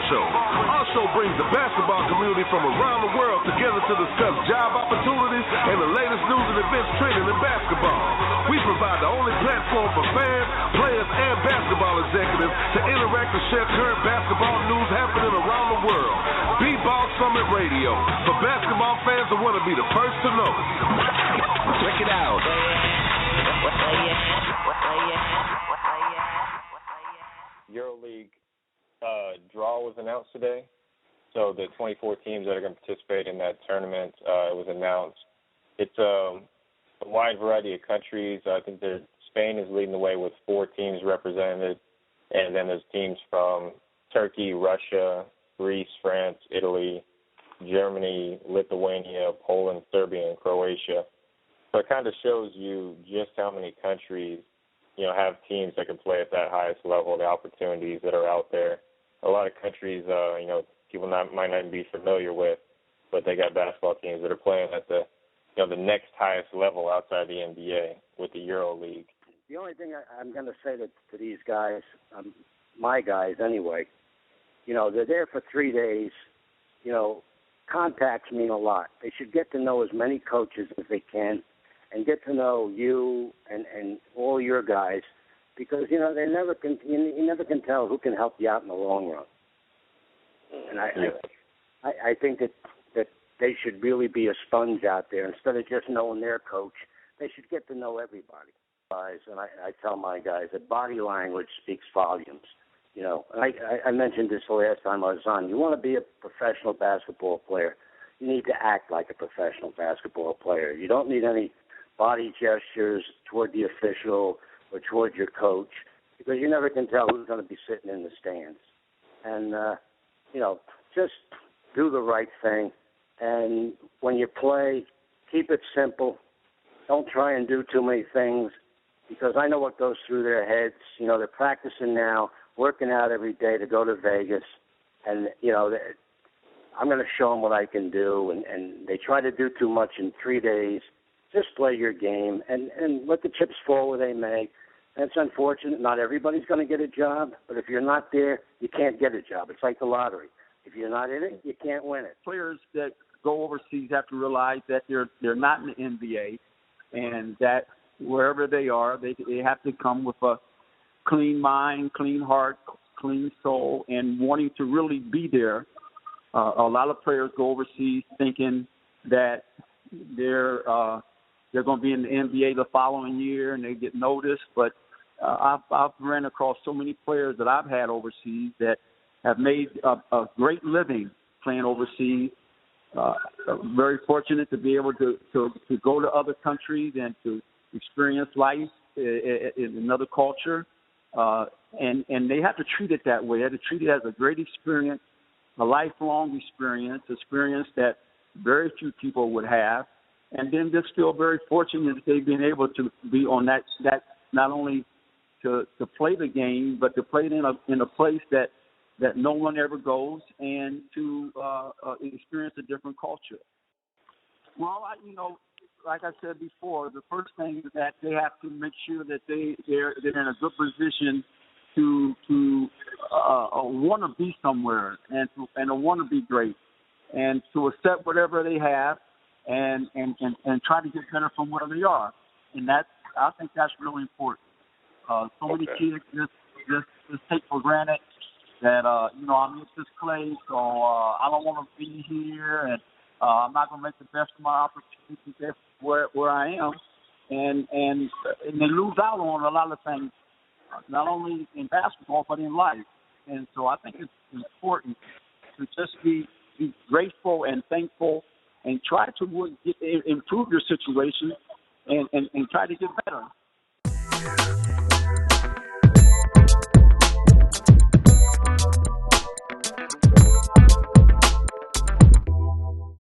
Show. Our show brings the basketball community from around the world together to discuss job opportunities and the latest news and events trending in basketball. We provide the only platform for fans, players, and basketball executives to interact and share current basketball news happening around the world. B-Ball Summit Radio, for basketball fans that want to be the first to know. Check it out. EuroLeague draw was announced today. So the 24 teams that are going to participate in that tournament, it was announced. It's a wide variety of countries. I think Spain is leading the way with 4 teams represented, and then there's teams from Turkey, Russia, Greece, France, Italy, Germany, Lithuania, Poland, Serbia, and Croatia. So it kind of shows you just how many countries, have teams that can play at that highest level, the opportunities that are out there. A lot of countries, people might not be familiar with, but they got basketball teams that are playing at the next highest level outside the NBA with the EuroLeague. The only thing I'm going to say to these guys, my guys anyway, they're there for 3 days. Contacts mean a lot. They should get to know as many coaches as they can and get to know you and all your guys, because you never can tell who can help you out in the long run. And I think that they should really be a sponge out there. Instead of just knowing their coach, they should get to know everybody. Guys, and I tell my guys that body language speaks volumes. And I mentioned this the last time I was on. You want to be a professional basketball player, you need to act like a professional basketball player. You don't need any body gestures toward the official or toward your coach, because you never can tell who's going to be sitting in the stands. And, just do the right thing. And when you play, keep it simple. Don't try and do too many things, because I know what goes through their heads. They're practicing now, working out every day to go to Vegas. And, I'm going to show them what I can do. And they try to do too much in 3 days. Just play your game and let the chips fall where they may. And it's unfortunate. Not everybody's going to get a job, but if you're not there, you can't get a job. It's like the lottery. If you're not in it, you can't win it. Players that go overseas have to realize that they're not in the NBA, and that wherever they are, they have to come with a clean mind, clean heart, clean soul, and wanting to really be there. A lot of players go overseas thinking that they're going to be in the NBA the following year and they get noticed. But I've ran across so many players that I've had overseas that have made a great living playing overseas. Very fortunate to be able to go to other countries and to experience life in another culture. And they have to treat it that way. They have to treat it as a great experience, a lifelong experience that very few people would have. And then just feel very fortunate that they've been able to be on that not only to play the game, but to play it in a place that no one ever goes, and to experience a different culture. Well, like I said before, the first thing is that they have to make sure that they're in a good position to want to be somewhere and to want to be great, and to accept whatever they have and try to get better from where they are. And I think that's really important. So many kids just take for granted that I'm in this place, so I don't want to be here, and I'm not going to make the best of my opportunities where I am, and they lose out on a lot of things, not only in basketball but in life. And so I think it's important to just be grateful and thankful, and try to improve your situation and try to get better.